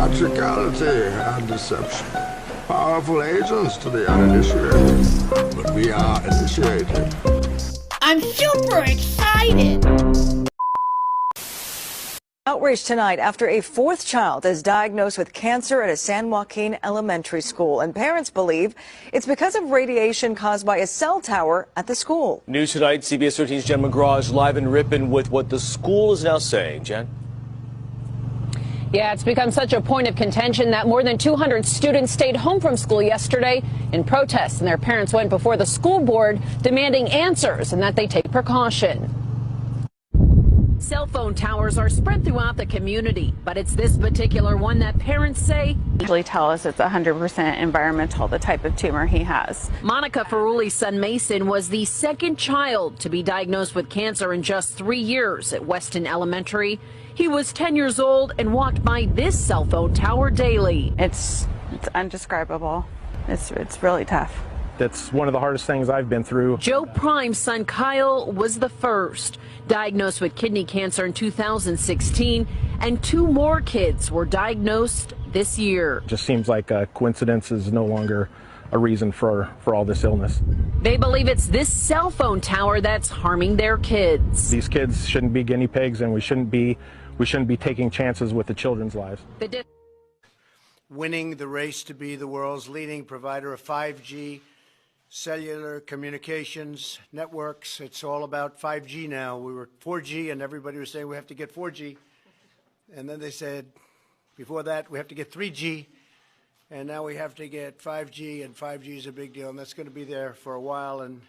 theatricality and deception. Powerful agents to the uninitiated, but we are initiated. I'm super excited! Outrage tonight after a fourth child is diagnosed with cancer at a San Joaquin elementary school, and parents believe it's because of radiation caused by a cell tower at the school. News tonight, CBS 13's Jen McGraw is live in Ripon with what the school is now saying. Jen? Yeah, it's become such a point of contention that more than 200 students stayed home from school yesterday in protest, and their parents went before the school board demanding answers and that they take precaution. Cell phone towers are spread throughout the community, but it's this particular one that parents say usually tell us it's 100% environmental, the type of tumor he has. Monica Ferruli's son Mason was the second child to be diagnosed with cancer in just 3 years at Weston Elementary. He was 10 years old and walked by this cell phone tower daily. It's undescribable. It's really tough. That's one of the hardest things I've been through. Joe Prime's son Kyle was the first, diagnosed with kidney cancer in 2016, and 2 more kids were diagnosed this year. It just seems like a coincidence is no longer a reason for all this illness. They believe it's this cell phone tower that's harming their kids. These kids shouldn't be guinea pigs, and we shouldn't be taking chances with the children's lives. Winning the race to be the world's leading provider of 5G cellular communications networks. It's all about 5G now. We were 4G and everybody was saying we have to get 4G. And then they said, before that, we have to get 3G. And now we have to get 5G, and 5G is a big deal. And that's going to be there for a while. And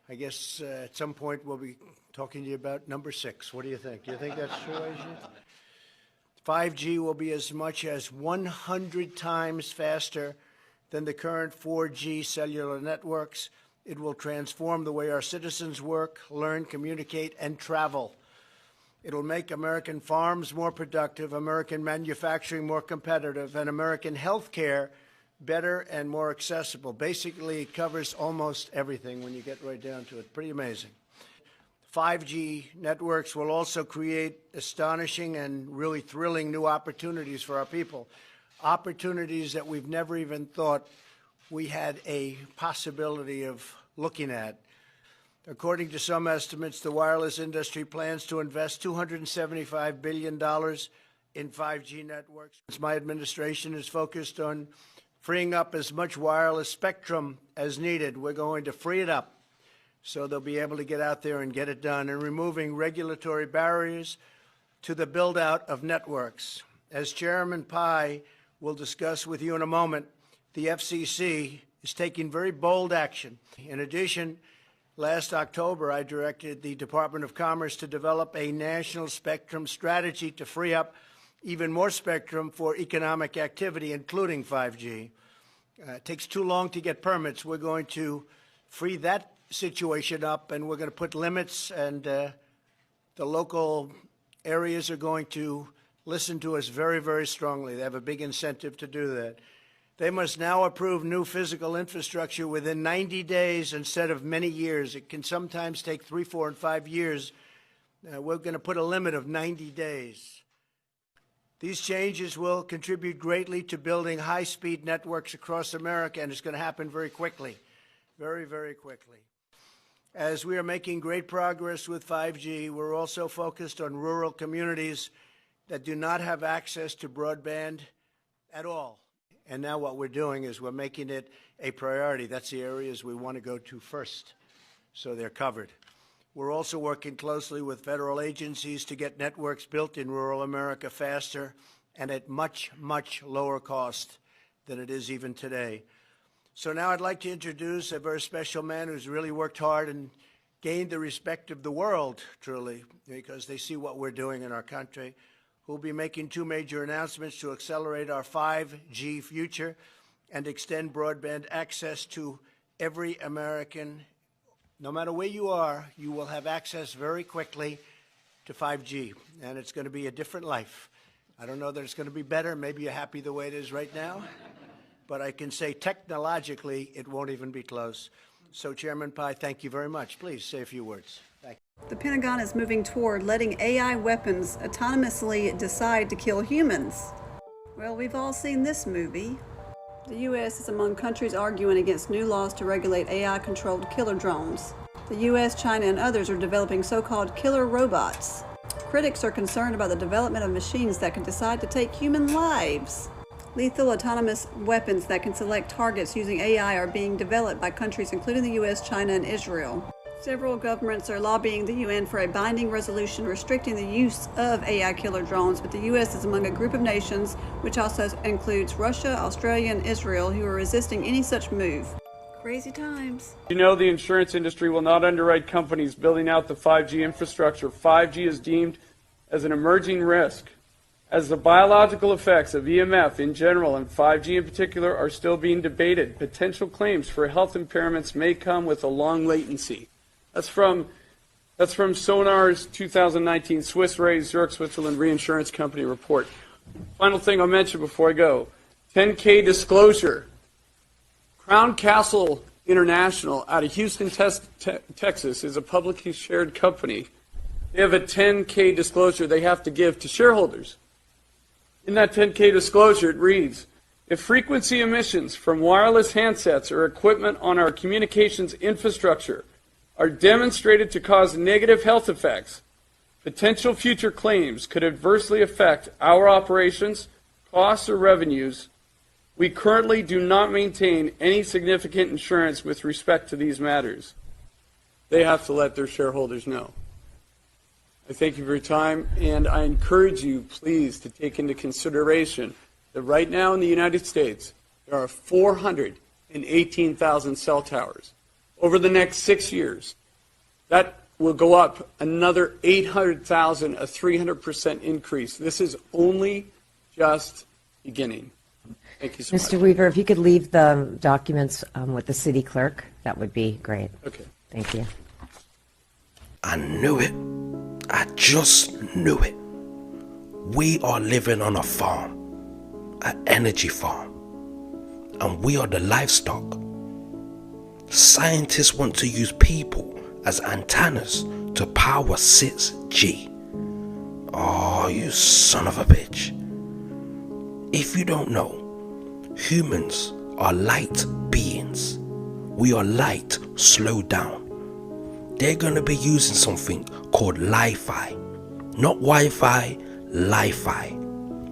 I guess at some point we'll be talking to you about number 6. What do you think? Do you think that's true, Asia? 5G will be as much as 100 times faster than the current 4G cellular networks. It will transform the way our citizens work, learn, communicate, and travel. It will make American farms more productive, American manufacturing more competitive, and American health care better and more accessible. Basically, it covers almost everything when you get right down to it. Pretty amazing. 5G networks will also create astonishing and really thrilling new opportunities for our people. Opportunities that we've never even thought we had a possibility of looking at. According to some estimates, the wireless industry plans to invest $275 billion in 5G networks. My administration is focused on freeing up as much wireless spectrum as needed. We're going to free it up so they'll be able to get out there and get it done, and removing regulatory barriers to the build-out of networks. As Chairman Pai will discuss with you in a moment, the FCC is taking very bold action. In addition, last October, I directed the Department of Commerce to develop a national spectrum strategy to free up even more spectrum for economic activity, including 5G. It takes too long to get permits. We're going to free that situation up, and we're going to put limits, and the local areas are going to listen to us very, very strongly. They have a big incentive to do that. They must now approve new physical infrastructure within 90 days instead of many years. It can sometimes take 3, 4, and 5 years. We're going to put a limit of 90 days. These changes will contribute greatly to building high-speed networks across America, and it's going to happen very quickly, very, very quickly. As we are making great progress with 5G, we're also focused on rural communities that do not have access to broadband at all. And now what we're doing is we're making it a priority. That's the areas we want to go to first, so they're covered. We're also working closely with federal agencies to get networks built in rural America faster and at much, much lower cost than it is even today. So now I'd like to introduce a very special man who's really worked hard and gained the respect of the world, truly, because they see what we're doing in our country, who'll be making 2 major announcements to accelerate our 5G future and extend broadband access to every American. No matter where you are, you will have access very quickly to 5G, and it's going to be a different life. I don't know that it's going to be better. Maybe you're happy the way it is right now, but I can say technologically it won't even be close. So, Chairman Pai, thank you very much. Please say a few words. Thank you. The Pentagon is moving toward letting AI weapons autonomously decide to kill humans. Well, we've all seen this movie. The U.S. is among countries arguing against new laws to regulate AI-controlled killer drones. The U.S., China, and others are developing so-called killer robots. Critics are concerned about the development of machines that can decide to take human lives. Lethal autonomous weapons that can select targets using AI are being developed by countries including the U.S., China, and Israel. Several governments are lobbying the UN for a binding resolution restricting the use of AI killer drones, but the U.S. is among a group of nations, which also includes Russia, Australia, and Israel, who are resisting any such move. Crazy times. You know the insurance industry will not underwrite companies building out the 5G infrastructure. 5G is deemed as an emerging risk, as the biological effects of EMF in general and 5G in particular are still being debated. Potential claims for health impairments may come with a long latency. That's from Sonar's 2019 Swiss Re Zurich, Switzerland Reinsurance Company report. Final thing I'll mention before I go, 10K disclosure. Crown Castle International out of Houston, Texas is a publicly shared company. They have a 10K disclosure they have to give to shareholders. In that 10K disclosure, it reads, if frequency emissions from wireless handsets or equipment on our communications infrastructure are demonstrated to cause negative health effects, potential future claims could adversely affect our operations, costs, or revenues. We currently do not maintain any significant insurance with respect to these matters. They have to let their shareholders know. I thank you for your time, and I encourage you, please, to take into consideration that right now in the United States, there are 418,000 cell towers. Over the next 6 years, that will go up another 800,000, a 300% increase. This is only just beginning. Thank you so much. Mr. Weaver, if you could leave the documents with the city clerk, that would be great. Okay. Thank you. I knew it. I just knew it. We are living on a farm, an energy farm, and we are the livestock. Scientists want to use people as antennas to power 6G. Oh, you son of a bitch. If you don't know, humans are light beings. We are light slowed down. They're going to be using something called Li-Fi. Not Wi-Fi, Li-Fi,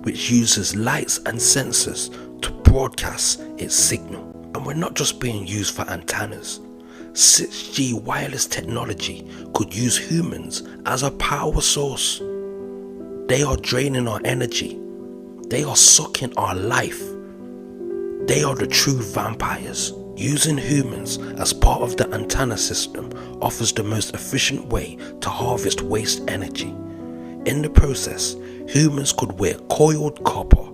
which uses lights and sensors to broadcast its signal. And we're not just being used for antennas. 6G wireless technology could use humans as a power source. They are draining our energy. They are sucking our life. They are the true vampires. Using humans as part of the antenna system offers the most efficient way to harvest waste energy. In the process, humans could wear coiled copper.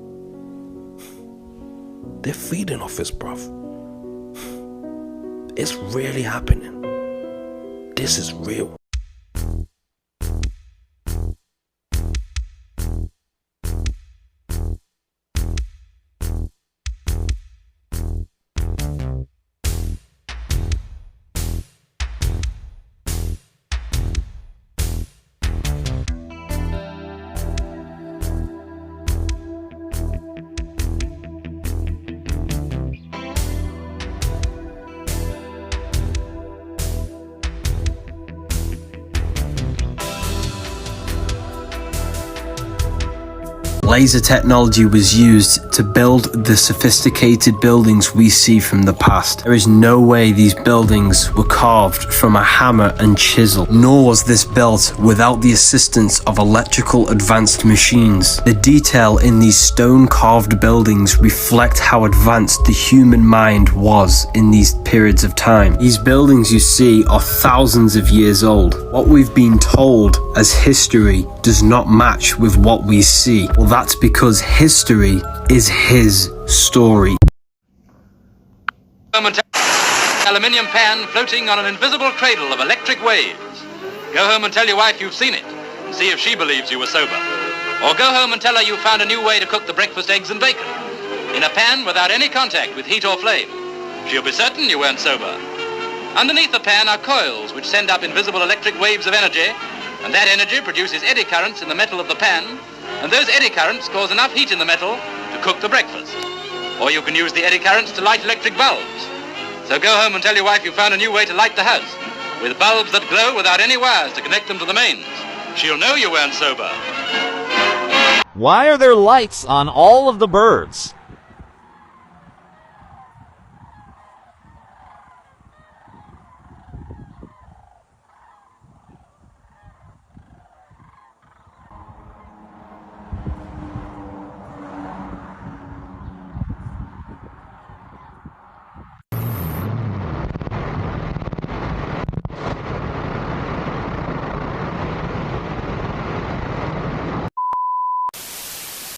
They're feeding off us, bruv. It's really happening. This is real. Laser technology was used to build the sophisticated buildings we see from the past. There is no way these buildings were carved from a hammer and chisel, nor was this built without the assistance of electrical advanced machines. The detail in these stone-carved buildings reflect how advanced the human mind was in these periods of time. These buildings you see are thousands of years old. What we've been told as history does not match with what we see. Well, that's because history is his story. Aluminium pan floating on an invisible cradle of electric waves. Go home and tell your wife you've seen it, and see if she believes you were sober. Or go home and tell her you found a new way to cook the breakfast eggs and bacon, in a pan without any contact with heat or flame. She'll be certain you weren't sober. Underneath the pan are coils which send up invisible electric waves of energy, and that energy produces eddy currents in the metal of the pan, and those eddy currents cause enough heat in the metal to cook the breakfast. Or you can use the eddy currents to light electric bulbs. So go home and tell your wife you found a new way to light the house, with bulbs that glow without any wires to connect them to the mains. She'll know you weren't sober. Why are there lights on all of the birds?